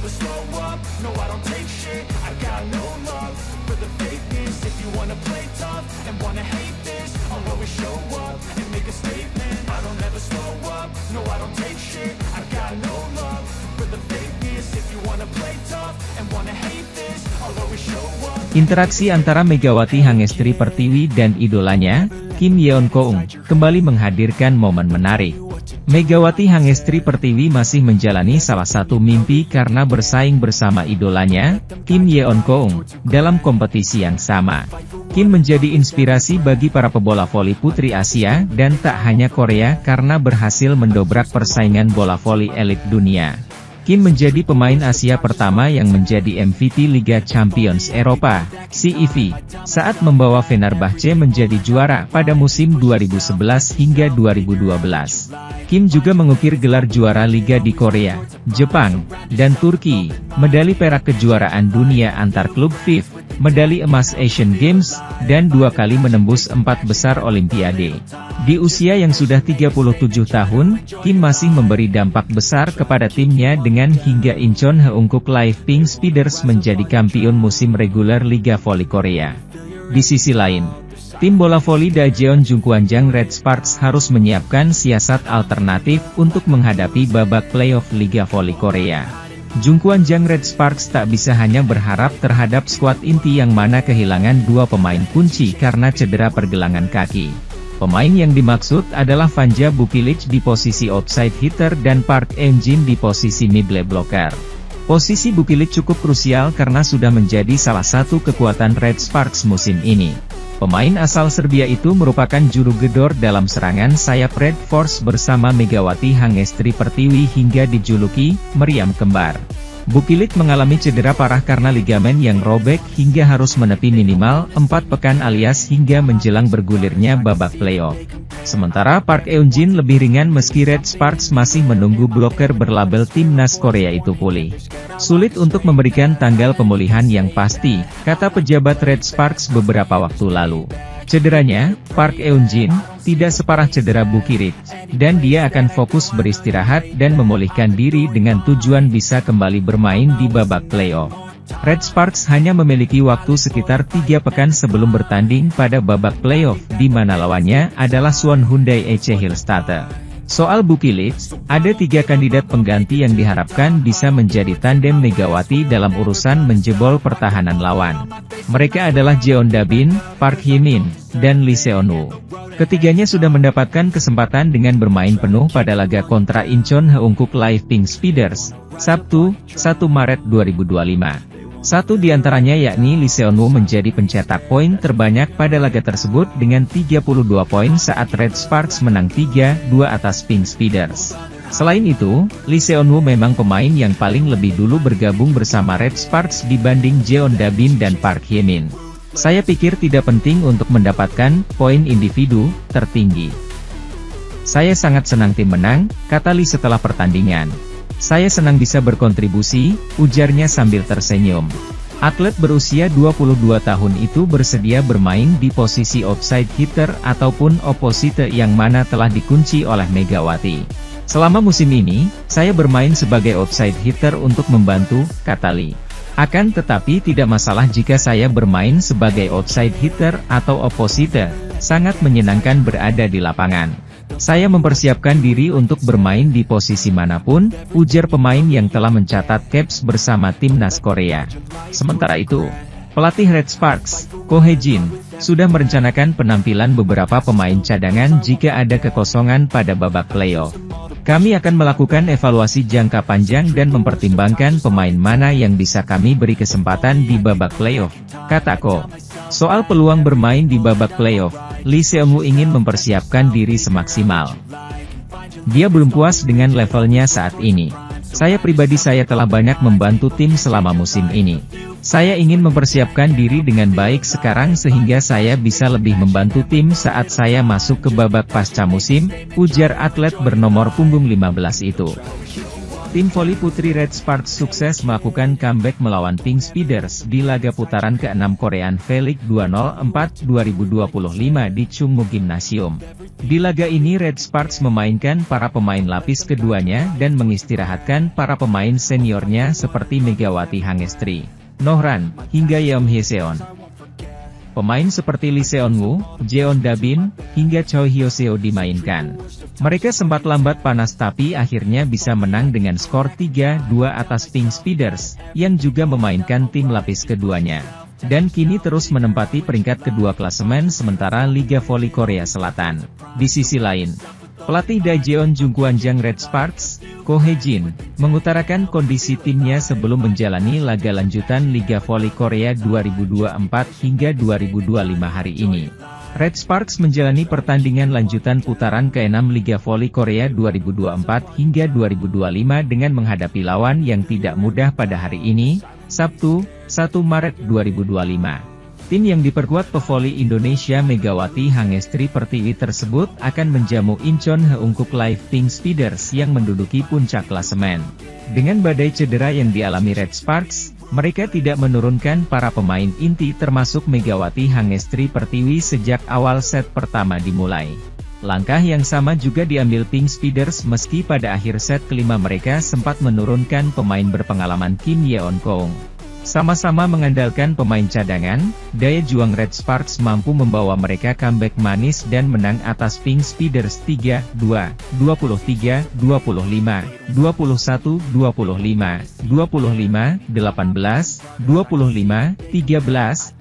never slow up, no I don't take shit. I got no love for the fakeness. If you wanna play tough and wanna hate this, I'll always show up and make a statement. I don't ever slow up, no I don't take shit. I got no love for the fakeness. If you wanna play tough and wanna hate this, I'll always show up. Interaksi antara Megawati Hangestri Pertiwi dan idolanya, Kim Yeon Keung, kembali menghadirkan momen menarik. Megawati Hangestri Pertiwi masih menjalani salah satu mimpi karena bersaing bersama idolanya, Kim Yeon Keung, dalam kompetisi yang sama. Kim menjadi inspirasi bagi para pebola voli putri Asia dan tak hanya Korea karena berhasil mendobrak persaingan bola voli elit dunia. Kim menjadi pemain Asia pertama yang menjadi MVP Liga Champions Eropa, CEV, saat membawa Fenerbahce menjadi juara pada musim 2011 hingga 2012. Kim juga mengukir gelar juara Liga di Korea, Jepang, dan Turki, medali perak kejuaraan dunia antar klub FIF, medali emas Asian Games, dan 2 kali menembus 4 besar Olimpiade. Di usia yang sudah 37 tahun, Kim masih memberi dampak besar kepada timnya dengan hingga Incheon Heungkuk Live Pink Speeders menjadi kampiun musim reguler Liga Voli Korea. Di sisi lain, tim bola voli Daejeon Jungkwanjang Red Sparks harus menyiapkan siasat alternatif untuk menghadapi babak playoff Liga Voli Korea. Jungkwanjang Red Sparks tak bisa hanya berharap terhadap skuad inti yang mana kehilangan 2 pemain kunci karena cedera pergelangan kaki. Pemain yang dimaksud adalah Vanja Bukilic di posisi outside hitter dan Park Eun-jin di posisi middle blocker. Posisi Bukilic cukup krusial karena sudah menjadi salah satu kekuatan Red Sparks musim ini. Pemain asal Serbia itu merupakan juru gedor dalam serangan sayap Red Force bersama Megawati Hangestri Pertiwi hingga dijuluki meriam kembar. Bukilic mengalami cedera parah karena ligamen yang robek hingga harus menepi minimal 4 pekan alias hingga menjelang bergulirnya babak playoff. Sementara Park Eun-jin lebih ringan meski Red Sparks masih menunggu bloker berlabel timnas Korea itu pulih. Sulit untuk memberikan tanggal pemulihan yang pasti, kata pejabat Red Sparks beberapa waktu lalu. Cederanya, Park Eun-jin, tidak separah cedera Bukilic, dan dia akan fokus beristirahat dan memulihkan diri dengan tujuan bisa kembali bermain di babak playoff. Red Sparks hanya memiliki waktu sekitar 3 pekan sebelum bertanding pada babak playoff, di mana lawannya adalah Suwon Hyundai Ece Hillstatte. Soal Bukilic, ada 3 kandidat pengganti yang diharapkan bisa menjadi tandem Megawati dalam urusan menjebol pertahanan lawan. Mereka adalah Jeon Da-bin, Park Hye-min, dan Lee Seon-woo. Ketiganya sudah mendapatkan kesempatan dengan bermain penuh pada laga kontra Incheon Heungkuk Live Pink Speeders, Sabtu, 1 Maret 2025. Satu di antaranya yakni Lee Seon-woo menjadi pencetak poin terbanyak pada laga tersebut dengan 32 poin saat Red Sparks menang 3-2 atas Pink Speeders. Selain itu, Lee Seon-woo memang pemain yang paling lebih dulu bergabung bersama Red Sparks dibanding Jeon Da-bin dan Park Hye-min. Saya pikir tidak penting untuk mendapatkan poin individu tertinggi. Saya sangat senang tim menang, kata Lee setelah pertandingan. Saya senang bisa berkontribusi, ujarnya sambil tersenyum. Atlet berusia 22 tahun itu bersedia bermain di posisi outside hitter ataupun opposite yang mana telah dikunci oleh Megawati. Selama musim ini, saya bermain sebagai outside hitter untuk membantu, kata Lee. Akan tetapi tidak masalah jika saya bermain sebagai outside hitter atau opposite, sangat menyenangkan berada di lapangan. Saya mempersiapkan diri untuk bermain di posisi manapun, ujar pemain yang telah mencatat caps bersama timnas Korea. Sementara itu, pelatih Red Sparks, Ko Hae-jin, sudah merencanakan penampilan beberapa pemain cadangan jika ada kekosongan pada babak playoff. Kami akan melakukan evaluasi jangka panjang dan mempertimbangkan pemain mana yang bisa kami beri kesempatan di babak playoff, kata Ko. Soal peluang bermain di babak playoff, Lee Seon-woo ingin mempersiapkan diri semaksimal. Dia belum puas dengan levelnya saat ini. Saya pribadi telah banyak membantu tim selama musim ini. Saya ingin mempersiapkan diri dengan baik sekarang sehingga saya bisa lebih membantu tim saat saya masuk ke babak pasca musim, ujar atlet bernomor punggung 15 itu. Tim voli putri Red Sparks sukses melakukan comeback melawan Pink Speeders di laga putaran ke-6 Korean V-League 204 2025 di Chungmu Gymnasium. Di laga ini Red Sparks memainkan para pemain lapis keduanya dan mengistirahatkan para pemain seniornya seperti Megawati Hangestri, Nohran, hingga Yeom Hyeseon. Pemain seperti Lee Seon-woo, Jeon Da-bin, hingga Choi Hyo-seo dimainkan. Mereka sempat lambat panas tapi akhirnya bisa menang dengan skor 3-2 atas Pink Speeders, yang juga memainkan tim lapis keduanya. Dan kini terus menempati peringkat kedua klasemen sementara Liga Voli Korea Selatan. Di sisi lain, pelatih Daejeon Jungkwanjang Red Sparks, Ko Hae-jin, mengutarakan kondisi timnya sebelum menjalani laga lanjutan Liga Voli Korea 2024 hingga 2025 hari ini. Red Sparks menjalani pertandingan lanjutan putaran ke-6 Liga Voli Korea 2024 hingga 2025 dengan menghadapi lawan yang tidak mudah pada hari ini, Sabtu, 1 Maret 2025. Tim yang diperkuat pevoli Indonesia Megawati Hangestri Pertiwi tersebut akan menjamu Incheon Heungkuk Live Pink Speeders yang menduduki puncak klasemen. Dengan badai cedera yang dialami Red Sparks, mereka tidak menurunkan para pemain inti termasuk Megawati Hangestri Pertiwi sejak awal set pertama dimulai. Langkah yang sama juga diambil Pink Speeders meski pada akhir set kelima mereka sempat menurunkan pemain berpengalaman Kim Yeon-keung. Sama-sama mengandalkan pemain cadangan, daya juang Red Sparks mampu membawa mereka comeback manis dan menang atas Pink Speeders 3-2, 23-25, 21-25, 25-18, 25-13,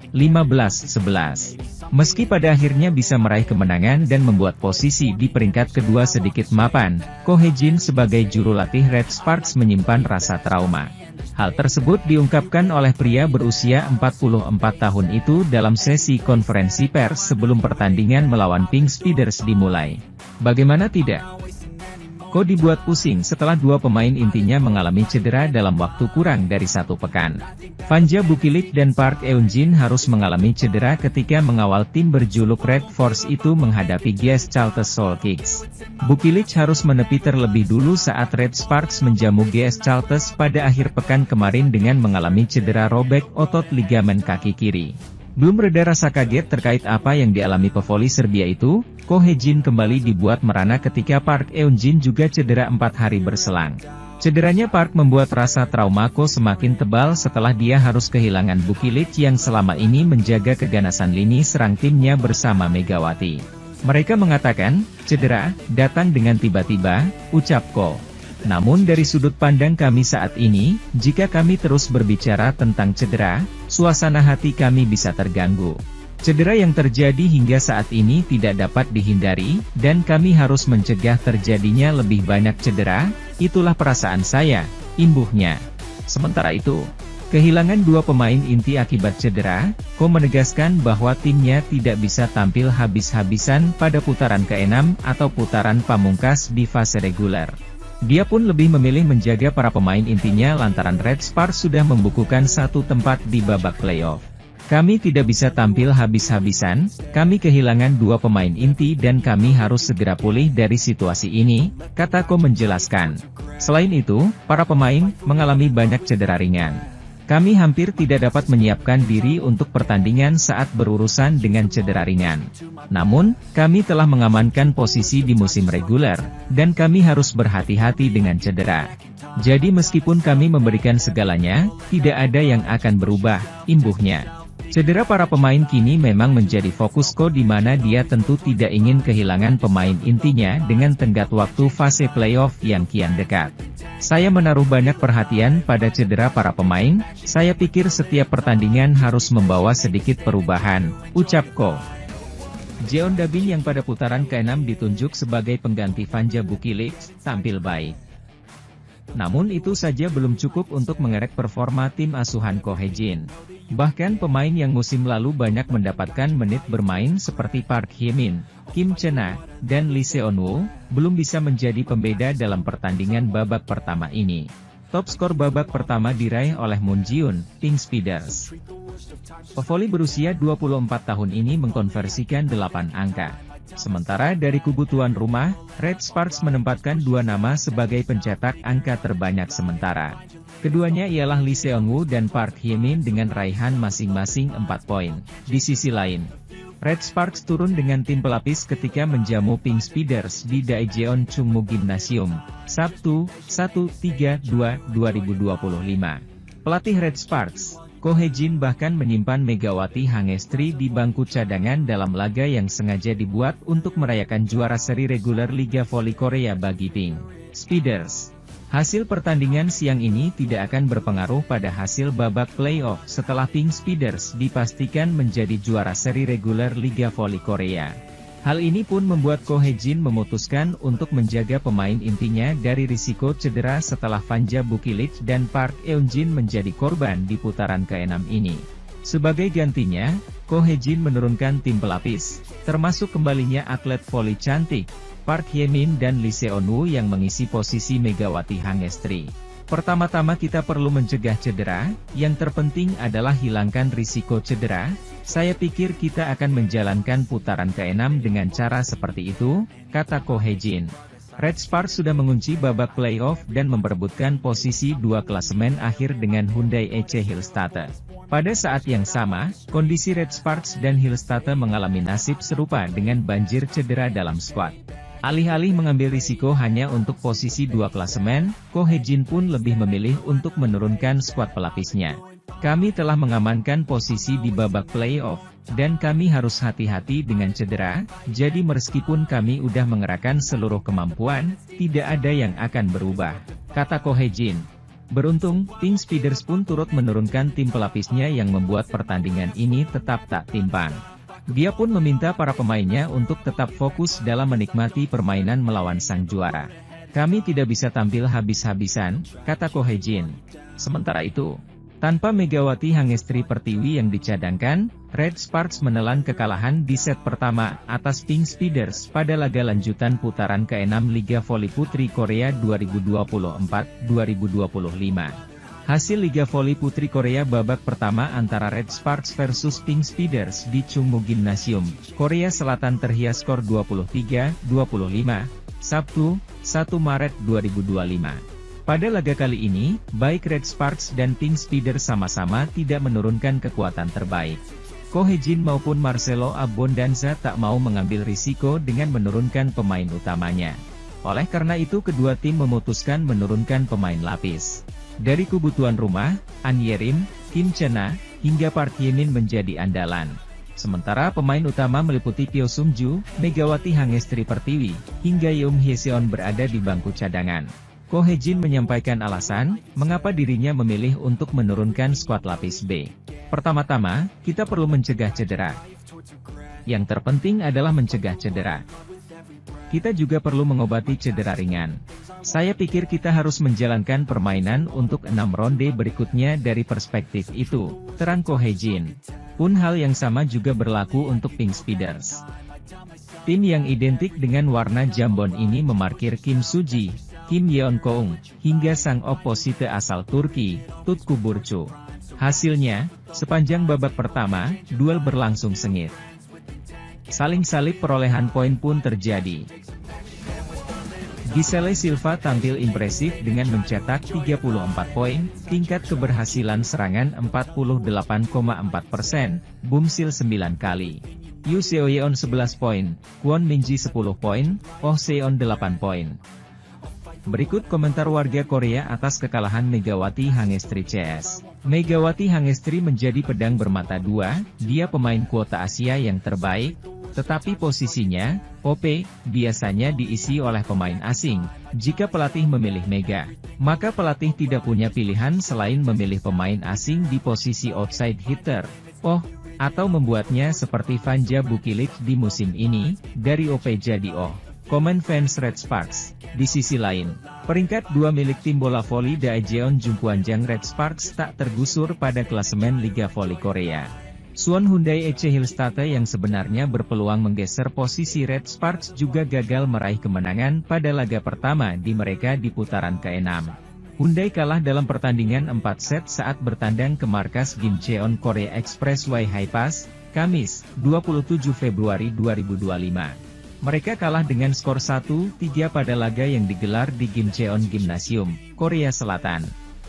15-11. Meski pada akhirnya bisa meraih kemenangan dan membuat posisi di peringkat kedua sedikit mapan, Ko Hae-jin sebagai juru latih Red Sparks menyimpan rasa trauma. Hal tersebut diungkapkan oleh pria berusia 44 tahun itu dalam sesi konferensi pers sebelum pertandingan melawan Pink Speeders dimulai. Bagaimana tidak? Ko dibuat pusing setelah dua pemain intinya mengalami cedera dalam waktu kurang dari 1 pekan. Fanja Bukilik dan Park Eun-jin harus mengalami cedera ketika mengawal tim berjuluk Red Force itu menghadapi GS Chalters Seoul Kicks. Bukilik harus menepi terlebih dulu saat Red Sparks menjamu GS Chalters pada akhir pekan kemarin dengan mengalami cedera robek otot ligamen kaki kiri. Belum reda rasa kaget terkait apa yang dialami pevoli Serbia itu, Ko Hae-jin kembali dibuat merana ketika Park Eun-jin juga cedera 4 hari berselang. Cederanya Park membuat rasa trauma Ko semakin tebal setelah dia harus kehilangan Bukilik yang selama ini menjaga keganasan lini serang timnya bersama Megawati. Mereka mengatakan, cedera datang dengan tiba-tiba, ucap Ko. Namun dari sudut pandang kami saat ini, jika kami terus berbicara tentang cedera, suasana hati kami bisa terganggu. Cedera yang terjadi hingga saat ini tidak dapat dihindari, dan kami harus mencegah terjadinya lebih banyak cedera, itulah perasaan saya, imbuhnya. Sementara itu, kehilangan dua pemain inti akibat cedera, Ko menegaskan bahwa timnya tidak bisa tampil habis-habisan pada putaran ke-6 atau putaran pamungkas di fase reguler. Dia pun lebih memilih menjaga para pemain intinya lantaran Red Sparks sudah membukukan 1 tempat di babak playoff. Kami tidak bisa tampil habis-habisan, kami kehilangan 2 pemain inti dan kami harus segera pulih dari situasi ini, kata Ko menjelaskan. Selain itu, para pemain mengalami banyak cedera ringan. Kami hampir tidak dapat menyiapkan diri untuk pertandingan saat berurusan dengan cedera ringan. Namun, kami telah mengamankan posisi di musim reguler, dan kami harus berhati-hati dengan cedera. Jadi meskipun kami memberikan segalanya, tidak ada yang akan berubah, imbuhnya. Cedera para pemain kini memang menjadi fokus Ko di mana dia tentu tidak ingin kehilangan pemain intinya dengan tenggat waktu fase playoff yang kian dekat. Saya menaruh banyak perhatian pada cedera para pemain, saya pikir setiap pertandingan harus membawa sedikit perubahan, ucap Ko. Jeon Da-bin yang pada putaran ke-6 ditunjuk sebagai pengganti Fanja Bukilik, tampil baik. Namun itu saja belum cukup untuk mengerek performa tim asuhan Ko Hae-jin. Bahkan pemain yang musim lalu banyak mendapatkan menit bermain seperti Park Hye-min, Kim Chena, dan Lee Seon-woo, belum bisa menjadi pembeda dalam pertandingan babak pertama ini. Top skor babak pertama diraih oleh Moon Ji-yoon, Pink Speeders. Pevoli berusia 24 tahun ini mengkonversikan 8 angka. Sementara dari kubu tuan rumah, Red Sparks menempatkan dua nama sebagai pencetak angka terbanyak sementara. Keduanya ialah Lee Seon-woo dan Park Hye-min dengan raihan masing-masing 4 poin. Di sisi lain, Red Sparks turun dengan tim pelapis ketika menjamu Pink Speeders di Daejeon Chungmu Gymnasium, Sabtu, 1/3/2025. Pelatih Red Sparks, Ko Hye-jin bahkan menyimpan Megawati Hangestri di bangku cadangan dalam laga yang sengaja dibuat untuk merayakan juara seri reguler Liga Voli Korea bagi Pink Speeders. Hasil pertandingan siang ini tidak akan berpengaruh pada hasil babak playoff setelah Pink Speeders dipastikan menjadi juara seri reguler Liga Voli Korea. Hal ini pun membuat Ko Hye-jin memutuskan untuk menjaga pemain intinya dari risiko cedera setelah Vanja Bukilik dan Park Eun-jin menjadi korban di putaran ke-6 ini. Sebagai gantinya, Ko Hye-jin menurunkan tim pelapis, termasuk kembalinya atlet voli cantik, Park Hye-min dan Lee Seon-woo yang mengisi posisi Megawati Hangestri. Pertama-tama kita perlu mencegah cedera, yang terpenting adalah hilangkan risiko cedera. Saya pikir kita akan menjalankan putaran ke-6 dengan cara seperti itu, kata Ko Hye-jin. Red Sparks sudah mengunci babak playoff dan memperebutkan posisi 2 klasemen akhir dengan Hyundai EC Hillstatte. Pada saat yang sama, kondisi Red Sparks dan Hillstatte mengalami nasib serupa dengan banjir cedera dalam skuad. Alih-alih mengambil risiko hanya untuk posisi 2 klasemen, Ko Hye-jin pun lebih memilih untuk menurunkan skuad pelapisnya. Kami telah mengamankan posisi di babak playoff, dan kami harus hati-hati dengan cedera, jadi meskipun kami udah mengerahkan seluruh kemampuan, tidak ada yang akan berubah, kata Ko Hye-jin. Beruntung, Pink Speeders pun turut menurunkan tim pelapisnya yang membuat pertandingan ini tetap tak timpang. Dia pun meminta para pemainnya untuk tetap fokus dalam menikmati permainan melawan sang juara. Kami tidak bisa tampil habis-habisan, kata Ko Hye-jin. Sementara itu, tanpa Megawati Hangestri Pertiwi yang dicadangkan, Red Sparks menelan kekalahan di set pertama atas Pink Speeders pada laga lanjutan putaran ke-6 Liga Voli Putri Korea 2024-2025. Hasil Liga Voli Putri Korea babak pertama antara Red Sparks versus Pink Speeders di Chungmu Gymnasium, Korea Selatan terhias skor 23-25, Sabtu, 1 Maret 2025. Pada laga kali ini, baik Red Sparks dan Pink Speeders sama-sama tidak menurunkan kekuatan terbaik. Ko Hye-jin maupun Marcelo Abondanza tak mau mengambil risiko dengan menurunkan pemain utamanya. Oleh karena itu kedua tim memutuskan menurunkan pemain lapis. Dari kubu tuan rumah, An Yerim, Kim Chena, hingga Park Hye-min menjadi andalan. Sementara pemain utama meliputi Pyo Sung-ju, Megawati Hangestri Pertiwi, hingga Yoon Hye-seon berada di bangku cadangan. Ko Hye-jin menyampaikan alasan, mengapa dirinya memilih untuk menurunkan skuad lapis B. Pertama-tama, kita perlu mencegah cedera. Yang terpenting adalah mencegah cedera. Kita juga perlu mengobati cedera ringan. Saya pikir kita harus menjalankan permainan untuk 6 ronde berikutnya dari perspektif itu, terang Ko Hye-jin. Pun hal yang sama juga berlaku untuk Pink Speeders. Tim yang identik dengan warna jambon ini memarkir Kim Soo-ji, Kim Yeon-keung, hingga sang oposite asal Turki, Tutku Burcu. Hasilnya, sepanjang babak pertama, duel berlangsung sengit. Saling salib perolehan poin pun terjadi. Giselle Silva tampil impresif dengan mencetak 34 poin, tingkat keberhasilan serangan 48,4%, Bumsil 9 kali. Yu Seoyeon 11 poin, Kwon Min-ji 10 poin, Oh Seon 8 poin. Berikut komentar warga Korea atas kekalahan Megawati Hangestri CS. Megawati Hangestri menjadi pedang bermata dua, dia pemain kuota Asia yang terbaik, tetapi posisinya, OP, biasanya diisi oleh pemain asing. Jika pelatih memilih Mega, maka pelatih tidak punya pilihan selain memilih pemain asing di posisi outside hitter, atau membuatnya seperti Vanja Bukilik di musim ini, dari OP jadi Komen fans Red Sparks. Di sisi lain, peringkat 2 milik tim bola voli Daejeon Jungkwanjang Red Sparks tak tergusur pada klasemen Liga Voli Korea. Suwon Hyundai EC Hillstatte yang sebenarnya berpeluang menggeser posisi Red Sparks juga gagal meraih kemenangan pada laga pertama di mereka di putaran ke-6. Hyundai kalah dalam pertandingan 4 set saat bertandang ke markas Gimcheon Korea Expressway High Pass, Kamis, 27 Februari 2025. Mereka kalah dengan skor 1-3 pada laga yang digelar di Gimcheon Gymnasium, Korea Selatan.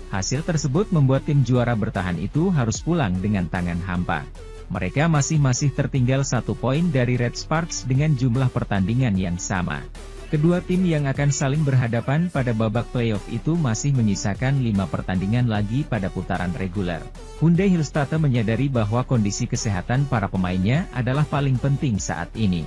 Hasil tersebut membuat tim juara bertahan itu harus pulang dengan tangan hampa. Mereka masih tertinggal 1 poin dari Red Sparks dengan jumlah pertandingan yang sama. Kedua tim yang akan saling berhadapan pada babak playoff itu masih menyisakan 5 pertandingan lagi pada putaran reguler. Hyundai Hillstatt menyadari bahwa kondisi kesehatan para pemainnya adalah paling penting saat ini.